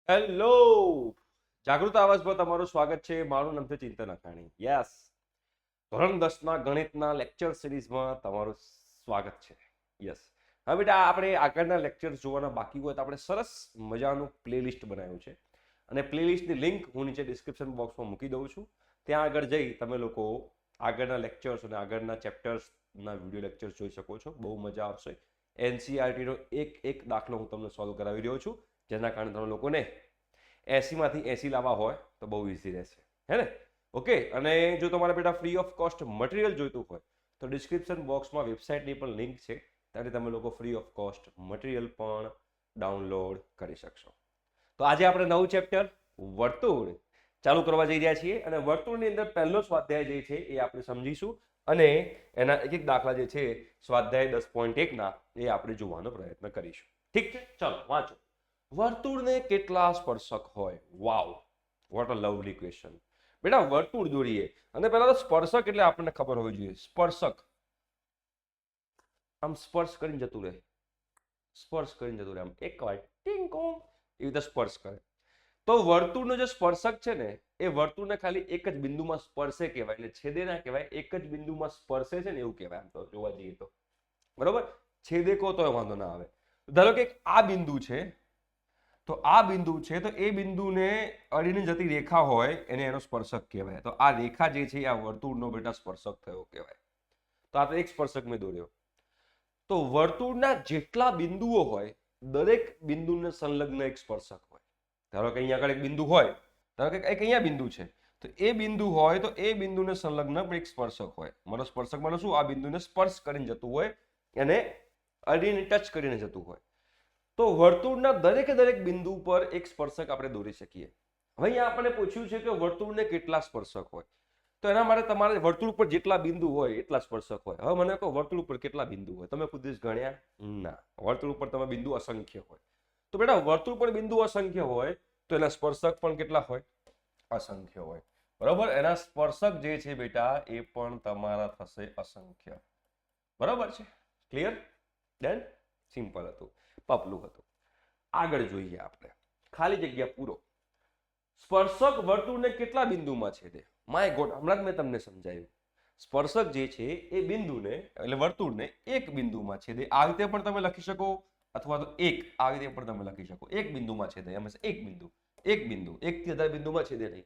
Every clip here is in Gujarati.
હેલો, જાગૃત આવાજ પર તમારું સ્વાગત છે. મારું નામ છે ચિંતન અખાણી. યસ, ધોરણ 10ના ગણિતના લેક્ચર સિરીઝમાં તમારું સ્વાગત છે. યસ, હા બેટા, આપણે આગળના લેક્ચર જોવાના બાકી હોય તો આપણે સરસ મજાનું પ્લેલિસ્ટ બનાવ્યું છે અને પ્લેલિસ્ટની લિંક હું નીચે ડિસ્ક્રિપ્શન બોક્સમાં મૂકી દઉં છું. ત્યાં આગળ જઈ તમે લોકો આગળના લેક્ચર્સ અને આગળના ચેપ્ટર્સના વિડીયો લેક્ચર્સ જોઈ શકો છો. બહુ મજા આવશે. એનસીઆરટીનો એક એક દાખલો હું તમને સોલ્વ કરાવી રહ્યો છું, જેના કારણે તમે લોકોને 80માંથી 80 લાવવા હોય તો બહુ ઇઝી રહેશે. હે ને? ઓકે. અને જો તમારે બેટા ફ્રી ઓફ કોસ્ટ મટીરિયલ જોઈતું હોય તો ડિસ્ક્રિપ્શન બોક્સમાં વેબસાઇટની પણ લિંક છે, ત્યાંથી તમે લોકો ફ્રી ઓફ કોસ્ટ મટીરિયલ પણ ડાઉનલોડ કરી શકશો. તો આજે આપણે નવું ચેપ્ટર વર્તુળ ચાલુ કરવા જઈ રહ્યા છીએ અને વર્તુળની અંદર પહેલો સ્વાધ્યાય જે છે એ આપણે સમજીશું અને એના એક એક દાખલા જે છે સ્વાધ્યાય 10.1ના એ આપણે જોવાનો પ્રયત્ન કરીશું. ઠીક છે, ચાલો વાંચો. વર્તુળને કેટલા સ્પર્શક હોય? વાવ, વોટ અ લવલી ક્વેશ્ચન. બેટા, વર્તુળ દોરીએ અને પહેલા તો સ્પર્શક એટલે આપણને ખબર હોવી જોઈએ. સ્પર્શક આમ સ્પર્શ કરીને જતું રહે, સ્પર્શ કરીને જતું રહે, આમ એક વાર ટીંકોમ એવી રીતે સ્પર્શ કરે. તો વર્તુળનો જે સ્પર્શક છે ને એ વર્તુળને ખાલી એક જ બિંદુમાં સ્પર્શે કહેવાય, એટલે છેદે ના કહેવાય, એક જ બિંદુમાં સ્પર્શે છે ને એવું કહેવાય. આમ તો જોવા જઈએ તો બરોબર, છેદે કહો તો વાંધો ના આવે. ધારો કે આ બિંદુ છે, તો આ બિંદુ છે, તો એ બિંદુને અડીને જતી રેખા હોય એને એનો સ્પર્શક કહેવાય. તો આ રેખા જે છે આ વર્તુળનો બેટા સ્પર્શક થયો કહેવાય. તો આ તો એક સ્પર્શક મેં દોર્યો. તો વર્તુળના જેટલા બિંદુઓ હોય દરેક બિંદુને સંલગ્ન એક સ્પર્શક હોય. ધારો કે અહીંયા આગળ એક બિંદુ હોય, ધારો કે એક અહીંયા બિંદુ છે, તો એ બિંદુ હોય તો એ બિંદુને સંલગ્ન એક સ્પર્શક હોય. મારો સ્પર્શક માનો શું? આ બિંદુને સ્પર્શ કરીને જતું હોય, એને અડીને ટચ કરીને જતું હોય. તો વર્તુળના દરેકે દરેક બિંદુ પર એક સ્પર્શક આપણે દોરી શકીએ. હવે અહીંયા આપણને પૂછ્યું છે કે વર્તુળને કેટલા સ્પર્શક હોય, તો એના માટે તમારે વર્તુળ પર જેટલા બિંદુ હોય એટલા સ્પર્શક હોય. હવે મને કહો વર્તુળ ઉપર કેટલા બિંદુ હોય? તમે કોઈ દિવસ ગણ્યા? ના. વર્તુળ ઉપર તમે બિંદુ અસંખ્ય હોય. તો બેટા, વર્તુળ પર બિંદુ અસંખ્ય હોય તો એના સ્પર્શક પણ કેટલા હોય? અસંખ્ય હોય. બરોબર, એના સ્પર્શક જે છે બેટા એ પણ તમારા થશે અસંખ્ય. બરાબર છે? ક્લિયર? ડન? સિમ્પલ હતું, પપલું હતું. આગળ જોઈએ આપણે. ખાલી જગ્યા પૂરો. સ્પર્શક વર્તુળને કેટલા બિંદુમાં છેદે? માય ગોડ, હમણાં જ મેં તમને સમજાવ્યું. સ્પર્શક જે છે એ બિંદુને એટલે વર્તુળને એક બિંદુમાં છેદે. આ રીતે પણ તમે લખી શકો, અથવા તો એક આવી રીતે પણ તમે લખી શકો. એક બિંદુમાં છેદે, હંમેશા એક બિંદુ, એક બિંદુ, એકથી વધારે બિંદુમાં છેદે નહીં.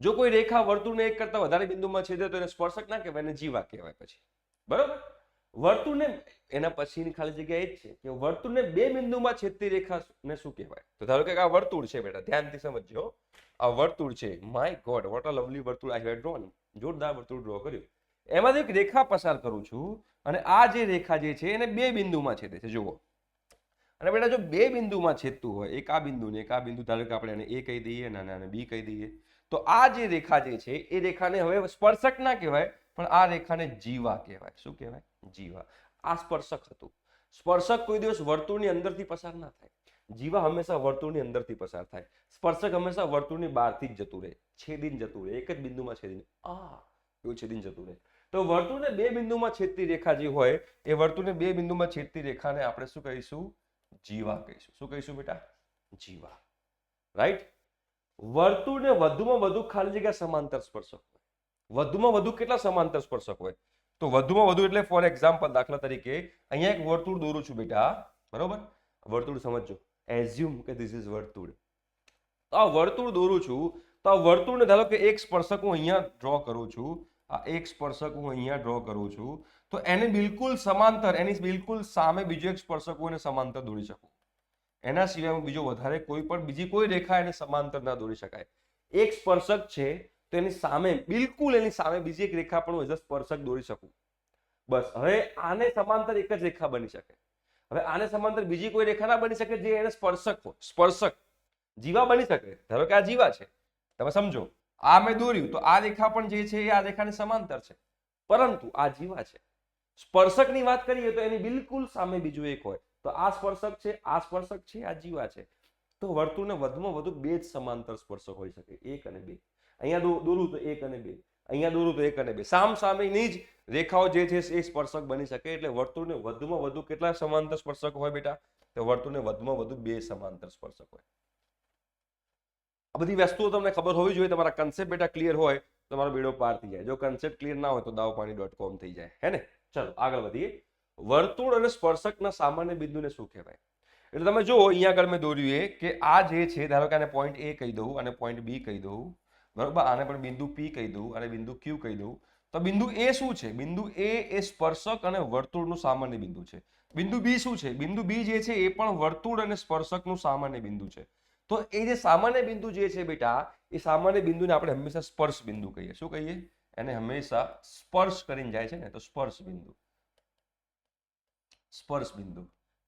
જો કોઈ રેખા વર્તુળને એક કરતા વધારે બિંદુમાં છેદે તો એને સ્પર્શક ના કહેવાય, એને જીવા કહેવાય. પછી બરોબર, વર્તુળને એના પછીની ખાલી જગ્યા એ જ છે કે વર્તુળને બે બિંદુમાં છેદતી રેખાને શું કહેવાય? તો ધારો કે આ વર્તુળ છે બેટા, ધ્યાનથી સમજજો. આ વર્તુળ છે. My God, what a lovely વર્તુળ આઈ હેવ ડ્રોન. જોરદાર વર્તુળ ડ્રો કર્યું. એમાંથી એક રેખા પસાર કરું છું અને આ જે રેખા જે છે એને બે બિંદુમાં છેદે છે. જુઓ, અને બેટા જો બે બિંદુમાં છેદતું હોય, એક આ બિંદુ ને એક આ બિંદુ, ધારો કે આપણે એને એ કહી દઈએ અને આને બી કહી દઈએ, તો આ જે રેખા જે છે એ રેખાને હવે સ્પર્શક ના કહેવાય, પણ આ રેખાને જીવા કહેવાય. શું કહેવાય? જીવા. આ સ્પર્શક હતું. સ્પર્શક કોઈ દિવસ વર્તુળની અંદરથી પસાર ના થાય. જીવા હંમેશા વર્તુળની અંદરથી પસાર થાય. સ્પર્શક હંમેશા વર્તુળની બહારથી જ જતું રહે, છેદીને જતું રહે, એક જ બિંદુમાં છેદીને એવું છેદીને જતું રહે. તો વર્તુળને બે બિંદુમાં છેદતી રેખા જે હોય એ વર્તુળને બે બિંદુમાં છેદતી રેખાને આપણે શું કહીશું? જીવા કહીશું. શું કહીશું બેટા? જીવા. રાઈટ? વર્તુળને વધુમાં વધુ ખાલી જગ્યા સમાંતર સ્પર્શક હોય. વધુમાં વધુ કેટલા સમાંતર સ્પર્શક હોય? તો વધુમાં વધુ એટલે ફોર એક્ઝામ્પલ, દાખલા તરીકે અહીંયા એક વર્તુળ દોરું છું બેટા, બરોબર? વર્તુળ સમજો. એઝ્યુમ કે ધીસ ઇઝ વર્તુળ. તો આ વર્તુળ દોરું છું, તો આ વર્તુળને ધારો કે એક સ્પર્શક હું અહીંયા ડ્રો કરું છું, આ એક સ્પર્શક હું અહીંયા ડ્રો કરું છું, તો એને બિલકુલ સમાંતર, એની બિલકુલ સામે બીજો એક સ્પર્શક હું એને સમાંતર દોરી શકું. એના સિવાય હું બીજો વધારે કોઈ પણ બીજી કોઈ રેખા એને સમાંતર ના દોરી શકાય. એક સ્પર્શક છે તો એની સામે, બિલકુલ એની સામે બીજી એક રેખા પણ હું એઝ અ સ્પર્શક દોરી શકું. બસ, હવે આને સમાંતર એક જ રેખા બની શકે. હવે આને સમાંતર બીજી કોઈ રેખા ના બની શકે જે એને સ્પર્શક હોય. સ્પર્શક જીવા બની શકે. ધારો કે આ જીવા છે, તમે સમજો, આ મેં દોર્યું તો આ રેખા પણ જે છે એ આ રેખાની સમાંતર છે, પરંતુ આ જીવા છે. સ્પર્શકની વાત કરીએ તો એની બિલકુલ સામે બીજું એક હોય, તો આ સ્પર્શક છે, આ સ્પર્શક છે, આ જીવા છે. તો વર્તુળને વધુમાં વધુ બે જ સમાંતર સ્પર્શક હોઈ શકે, એક અને બે. અહીંયા દોરું તો એક અને બે, અહીંયા દોરું તો એક અને બે, સામ સામેની જ રેખાઓ જે છે એ સ્પર્શક બની શકે. એટલે વર્તુળને વધુમાં વધુ કેટલા સમાંતર સ્પર્શક હોય બેટા? તો વર્તુળને વધુમાં વધુ બે સમાંતર સ્પર્શક હોય. આ બધી વસ્તુઓ તમને ખબર હોવી જોઈએ, તમારા કન્સેપ્ટ બેટા ક્લિયર હોય તો તમારો બેડો પાર થઈ જાય. જો કન્સેપ્ટ ક્લિયર ના હોય તો દાવપાણી.com થઈ જાય, હે ને? ચલો આગળ વધીએ. વર્તુળ અને સ્પર્શકના સામાન્ય બિંદુને શું કહેવાય? એટલે તમે જો અહીંયા આગળ મેં દોર્યું કે આ જે છે, ધારો કે આને પોઈન્ટ એ કહી દઉં અને પોઈન્ટ બી કહી દઉં, બરોબર, આને પણ બિંદુ પી કહી દઉં અને બિંદુ ક્યુ કહી દઉં, તો બિંદુ એ શું છે? બિંદુ એ સ્પર્શક અને વર્તુળનું સામાન્ય બિંદુ છે. બિંદુ બી શું છે? બિંદુ બી જે છે એ પણ વર્તુળ અને સ્પર્શકનું સામાન્ય બિંદુ છે. તો એ જે સામાન્ય બિંદુ જે છે બેટા, એ સામાન્ય બિંદુને આપણે હંમેશા સ્પર્શ બિંદુ કહીએ. શું કહીએ? એને હંમેશા સ્પર્શ કરીને જાય છે ને, તો સ્પર્શ બિંદુ. સ્પર્શ બિંદુ.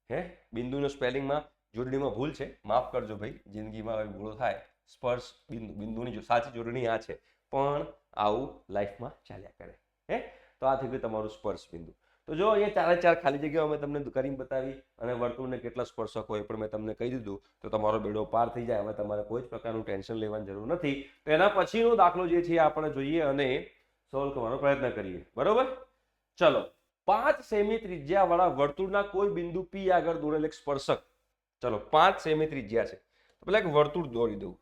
હે, બિંદુનો સ્પેલિંગમાં જોડણીમાં ભૂલ છે, માફ કરજો ભાઈ, જિંદગીમાં ભૂલો થાય. સ્પર્શ બિંદુ, બિંદુની જો સાચી જોડણી આ છે, પણ આવું લાઈફમાં ચાલ્યા કરે. હે, તો આ થઈ ગયું તમારું સ્પર્શ બિંદુ. તો જો અહીંયા ચારે ચાર ખાલી જગ્યાઓ મેં તમને કરીને બતાવી અને વર્તુળને કેટલા સ્પર્શક હોય પણ મેં તમને કહી દીધું, તો તમારો બેડો પાર થઈ જાય. હવે તમારે કોઈ જ પ્રકારનું ટેન્શન લેવાની જરૂર નથી. તો એના પછીનો દાખલો જે છે આપણે જોઈએ અને સોલ્વ કરવાનો પ્રયત્ન કરીએ. બરોબર, ચલો. 5 સેમી ત્રિજ્યા વાળા વર્તુળના કોઈ બિંદુ પી આગળ દોરેલ એક સ્પર્શક. ચલો 5 સેમી ત્રિજ્યા છે, તો પેલા એક વર્તુળ દોરી દઉં.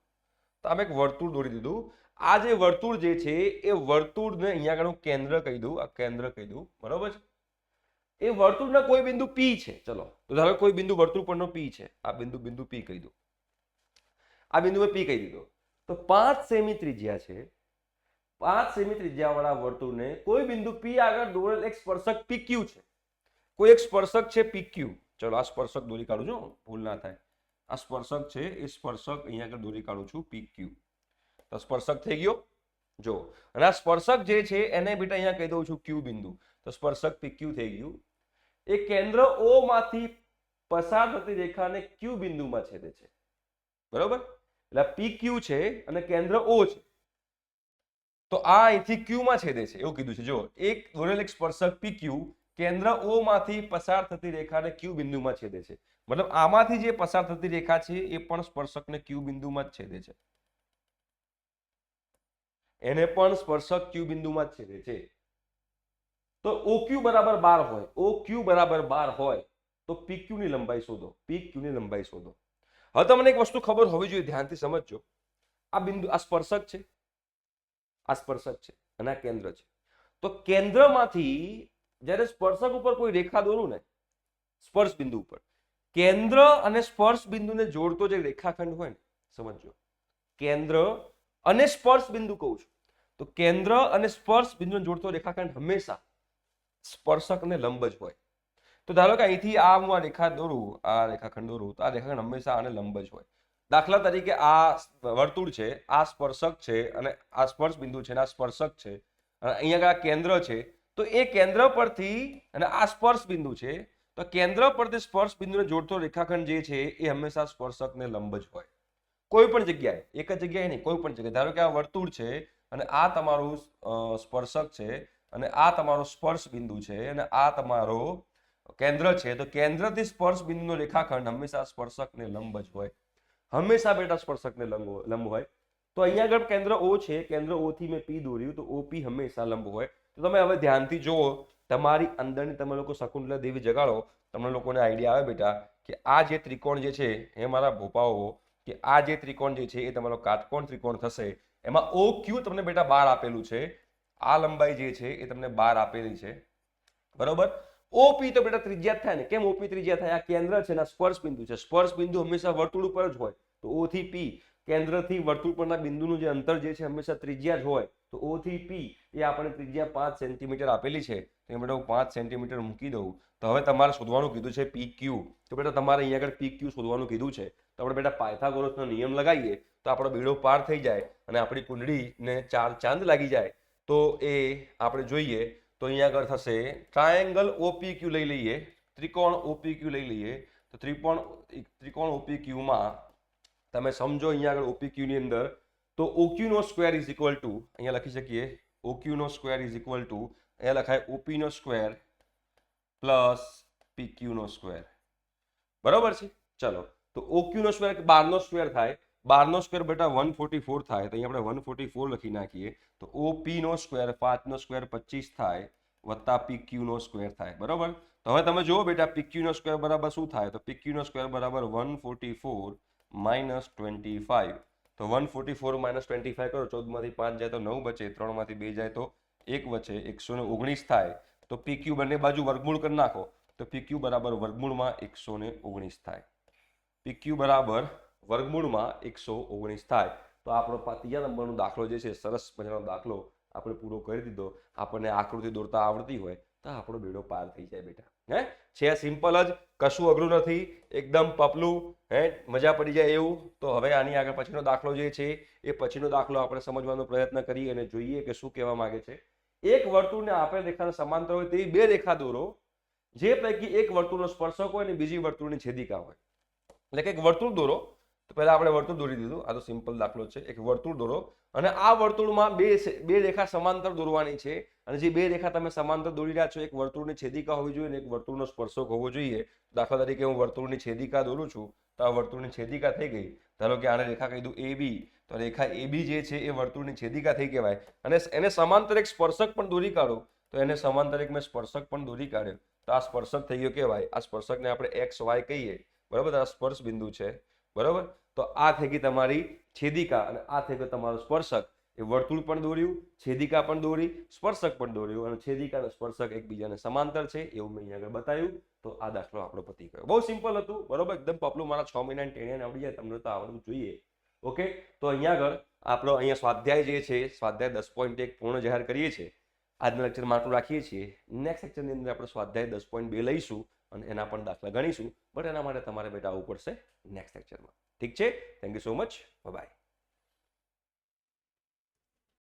તો આમ એક વર્તુળ દોરી દીધું. આ જે વર્તુળ જે છે એ વર્તુળને અહીંયા આગળ હું કેન્દ્ર કહી દઉં, આ કેન્દ્ર કહી દઉં, બરોબર છે? એ વર્તુળના કોઈ બિંદુ પી છે. ચલો, તો ધારો કોઈ બિંદુ વર્તુળ પરનો પી છે, આ બિંદુ પી કહી દઉં, આ બિંદુ પી કહી દીધો. તો 5 સેમી ત્રિજ્યા છે, 5 સેમી ત્રિજ્યા વાળા વર્તુળને કોઈ બિંદુ પી આગળ દોરેલ એક સ્પર્શક PQ છે. કોઈ એક સ્પર્શક છે PQ. ચલો આ સ્પર્શક દોરી કાઢું છું, ભૂલ ના થાય. આ સ્પર્શક છે, એ સ્પર્શક અહીંયા આગળ દોરી કાઢું છું PQ. તો સ્પર્શક થઈ ગયો. જો, અને આ સ્પર્શક જે છે એને બેટા અહીંયા કહી દઉં છું Q બિંદુ. તો સ્પર્શક PQ થઈ ગયું. એ કેન્દ્ર O માંથી પસાર થતી રેખાને Q બિંદુમાં છેદે છે. બરોબર, એટલે PQ છે અને કેન્દ્ર O છે, તો આ અહીંથી Q માં છેદે છે એવું કીધું છે. જો, એક દોરેલ એક સ્પર્શક PQ કેન્દ્ર O માંથી પસાર થતી રેખાને Q બિંદુમાં છેદે છે. મતલબ આમાંથી જે પસાર થતી રેખા છે એ પણ સ્પર્શકને Q બિંદુમાં જ છેદે છે. એને પણ સ્પર્શક Q બિંદુમાં જ છેદે છે. તો OQ બરાબર 12 હોય, OQ બરાબર 12 હોય તો PQ ની લંબાઈ શોધો. PQ ની લંબાઈ શોધો. હવે તમને એક વસ્તુ ખબર હોવી જોઈએ, ધ્યાનથી સમજજો. આ બિંદુ, આ સ્પર્શક છે, આ સ્પર્શક છે અને આ કેન્દ્ર છે. તો કેન્દ્રમાંથી જ્યારે સ્પર્શક ઉપર કોઈ રેખા દોરું ને, સ્પર્શ બિંદુ ઉપર, કેન્દ્ર અને સ્પર્શ બિંદુને જોડતો જે રેખાખંડ હોય ને, સમજો, કેન્દ્ર અને સ્પર્શ બિંદુ કહું છું, તો કેન્દ્ર અને સ્પર્શ બિંદુને જોડતો રેખાખંડ હંમેશા સ્પર્શકને લંબ જ હોય. તો ધારો કે અહીંથી આ હું આ રેખા દોરું, આ રેખાખંડ દોરું, તો આ રેખાખંડ હંમેશા આને લંબ જ હોય. દાખલા તરીકે આ વર્તુળ છે, આ સ્પર્શક છે અને આ સ્પર્શ બિંદુ છે અને આ સ્પર્શક છે અને અહીંયા આ કેન્દ્ર છે. તો એ કેન્દ્ર પરથી અને આ સ્પર્શ બિંદુ છે, તો કેન્દ્ર પરથી સ્પર્શ બિંદુને જોડતો રેખાખંડ જે છે એ હંમેશા સ્પર્શકને લંબ જ હોય. કોઈ પણ જગ્યાએ, એક જ જગ્યાએ નહીં, કોઈ પણ જગ્યાએ. ધારો કે આ વર્તુળ છે અને આ તમારું સ્પર્શક છે અને આ તમારો સ્પર્શ બિંદુ છે અને આ તમારો કેન્દ્ર છે, તો કેન્દ્રથી સ્પર્શ બિંદુનો રેખાખંડ હંમેશા સ્પર્શકને લંબ જ હોય. હંમેશા બેટા સ્પર્શકને લંબ હોય. તો અહીંયા આગળ કેન્દ્ર O છે, કેન્દ્ર O થી મેં P દોર્યું, તો OP હંમેશા લંબ હોય. તો તમે હવે ધ્યાનથી જુઓ, તમારી અંદરની તમે લોકો શકુંતલા દેવી જગાડો, તમને લોકોને આઈડિયા આવે બેટા કે આ જે ત્રિકોણ જે છે એ મારા ભોપાઓ, કે આ જે ત્રિકોણ જે છે એ તમારો કાટકોણ ત્રિકોણ થશે. એમાં OQ તમને બેટા 12 આપેલું છે, આ લંબાઈ જે છે એ તમને 12 આપેલી છે. બરોબર, OP તો બેટા ત્રિજ્યા થાય ને. કેમ OP ત્રિજ્યા થાય? આ કેન્દ્ર છે ને સ્પર્શ બિંદુ છે. સ્પર્શ બિંદુ હંમેશા વર્તુળ ઉપર જ હોય. તો O થી P, કેન્દ્રથી વર્તુળ પરના બિંદુનું જે અંતર જે છે હંમેશા ત્રિજ્યા જ હોય. તો O થી P એ આપણે ત્રિજ્યા 5 સેન્ટીમીટર આપેલી છે, તો બેટા હું 5 સેન્ટીમીટર મૂકી દઉં. તો હવે તમારે શોધવાનું કીધું છે PQ. તો બેટા તમારે અહીંયા આગળ PQ શોધવાનું કીધું છે. તો આપણે બેટા પાયથાગોરસનો નિયમ લગાવીએ તો આપણો બેડો પાર થઈ જાય અને આપણી કુંડળીને 4 ચાંદ લાગી જાય. તો એ આપણે જોઈએ તો અહીંયા આગળ થશે ટ્રાયેંગલ OPQ લઈ લઈએ, ત્રિકોણ OPQ લઈ લઈએ. તો ત્રિકોણ OPQ માં તમે સમજો અહીંયા આગળ OPQ ની અંદર, તો OQ નો સ્ક્વેર ઇઝ ઇક્વલ ટુ, અહીંયા લખી શકીએ OQ નો સ્ક્વેર ઇઝ ઇક્વલ ટુ, અહીંયા લખાય OP નો સ્ક્વેર પ્લસ PQ નો સ્ક્વેર. બરોબર છે. ચલો, તો OQ નો સ્ક્વેર 12 નો સ્ક્વેર થાય, 12 નો સ્ક્વેર બેટા 144 થાય, તો અહીંયા આપણે 144 લખી નાખીએ. તો OP નો સ્ક્વેર 5 નો સ્ક્વેર 25 થાય વત્તા PQ નો સ્ક્વેર થાય. બરોબર, તો હવે તમે જુઓ બેટા PQ નો સ્ક્વેર બરાબર શું થાય? તો PQ નો સ્ક્વેર બરાબર 144 - 25 તો 144 માઇનસ 25 કરો, 14 માંથી 5 જાય તો 9 બચે, 3 માંથી 2 જાય તો 1 બચે, 119 થાય. તો PQ બંને બાજુ વર્ગમૂળ કરી નાખો તો PQ બરાબર વર્ગમૂળમાં 119 થાય. PQ બરાબર વર્ગમૂળમાં 119 થાય. તો આપણો ત્રીજા નંબરનો દાખલો જે છે, સરસ મજાનો દાખલો આપણે પૂરો કરી દીધો. આપણને આકૃતિ દોરતા આવડતી હોય તો આપણો બેડો પાર થઈ જાય બેટા. છે સિમ્પલ જ, કશું અઘરું નથી, એકદમ પપલું, મજા પડી જાય એવું. તો હવે આની આગળ પછીનો દાખલો જે છે એ પછીનો દાખલો આપણે સમજવાનો પ્રયત્ન કરીએ અને જોઈએ કે શું કહેવા માંગે છે. એક વર્તુળને આપેલ રેખાના સમાંતર હોય તેવી બે રેખા દોરો, જે પૈકી એક વર્તુળનો સ્પર્શક હોય અને બીજી વર્તુળની છેદિકા હોય. એટલે કે એક વર્તુળ દોરો, તો પહેલા આપણે વર્તુળ દોરી દીધું, આ તો સિમ્પલ દાખલો છે. એક વર્તુળ દોરો અને આ વર્તુળમાં બે રેખા સમાંતર દોરવાની છે, અને જે બે રેખા તમે સમાંતર દોરી રહ્યા છો, એક વર્તુળની છેદિકા હોવી જોઈએ અને એક વર્તુળનો સ્પર્શક હોવો જોઈએ. દાખલા તરીકે હું વર્તુળની છેદિકા દોરું છું, તો આ વર્તુળની છેદિકા થઈ ગઈ. ધારો કે આને રેખા કહી દઉં AB, તો રેખા AB જે છે એ વર્તુળની છેદિકા થઈ કહેવાય. અને એને સમાંતર એક સ્પર્શક પણ દોરી કાઢો, તો એને સમાંતર એક મેં સ્પર્શક પણ દોરી કાઢ્યો, તો આ સ્પર્શક થઈ ગયો કહેવાય. આ સ્પર્શકને આપણે XY કહીએ, બરાબર. આ સ્પર્શ બિંદુ છે, બરાબર. તો આ થઈ ગઈ તમારી છેદિકા અને આ થઈ ગયો તમારો સ્પર્શક. એ વર્તુળ પણ દોર્યું, છેદિકા પણ દોરી, સ્પર્શક પણ દોર્યું, અને છેદિકા અને સ્પર્શક એકબીજાને સમાંતર છે એવું મેં અહીંયા આગળ બતાવ્યું. તો આ દાખલો આપણો પતી ગયો. બહુ સિમ્પલ હતું, બરોબર, એકદમ પપલું. મારા 6 મહિનાની ટેણીયાને આવડી જાય, તમને તો આવડવું જોઈએ. ઓકે, તો અહીંયા આગળ આપણો અહીંયા સ્વાધ્યાય જે છે, સ્વાધ્યાય 10.1 પૂર્ણ જાહેર કરીએ છીએ. આજના લેક્ચરમાં આટલું રાખીએ છીએ. નેક્સ્ટ લેક્ચરની અંદર આપણે સ્વાધ્યાય 10.2 લઈશું અને એના પણ દાખલા ગણીશું. બટ એના માટે તમારે બેટા આવવું પડશે નેક્સ્ટ લેક્ચરમાં. ઠીક છે? Thank you so much. By.